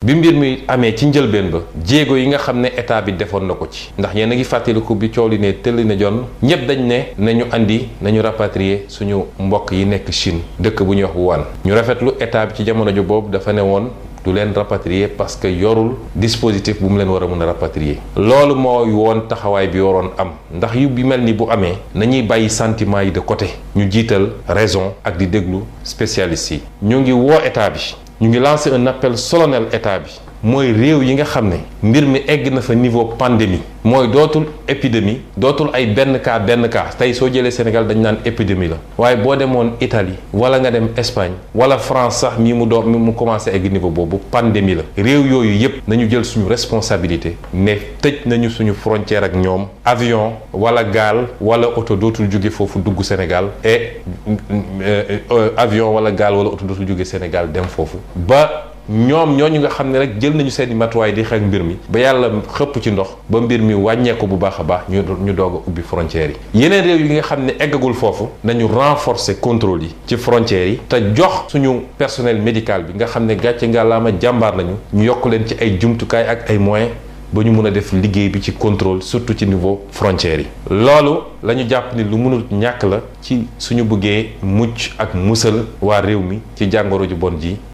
bi mbir mi amee ci njëlbeen ba jéego yi nga xam ne état bi defoon na ko ci ndax yéen a ngi fàttaliku bi coow li ne tëll na jon ñëpp dañ ne nañu rapatrier suñu mbokk yi nekk Chine dëkk bu ñuy wax Wuhan ñu rafetlu état bi ci jamono ju boobu dafa ne woon du leen rapatrier parce que yorul dispositif bu mu leen war a mën a rapatrier loolu mooy woon taxawaay bi waroon am ndax yu bi mel ni bu amee nañuy bàyyi sentiment yi de côté ñu jiital raison ak di déglu spécialistes yi ñu ngi woo état bi ñu ngi lancé un appel solennel état bi mooy réew yi nga xam ne mbir mi egg na fa niveau pandémie mooy dootul épidémie dootul ay benn cas tey soo jëlee Sénégal dañ naan épidémie la waaye boo demoon Italie wala nga dem Espagne wala France sax mi mu commencé egg niveau boobu pandémie la réew yooyu yépp nañu jël suñu responsabilité ne tëj nañu suñu frontière ak ñoom avion wala gaal wala oto dootul jóge foofu dugg Sénégal et avion wala gaal wala oto dootul jóge Sénégal dem foofu ba ñoom ñooñu nga xam ne rek jël nañu seeni matuwaay di xeex mbir mi ba yàlla xëpp ci ndox ba mbir mi wàññeeku bu baax a baax ñu doog a ubbi frontières yi yeneen réew yi nga xam ne eggagul foofu nañu renforcer contrôle yi ci frontières yi te jox suñu personnel médical bi nga xam ne gàcce ngàllaama jàmbaar nañu ñu yokk leen ci ay jumtukaay ak ay moyens ba ñu mun a def liggéey bi ci contrôle surtout ci niveau frontières yi loolu la ñu jàpp ni lu mënul ñàkk la ci suñu bëggee mucc ak musal waa réew mi ci jàngoro ju bon ji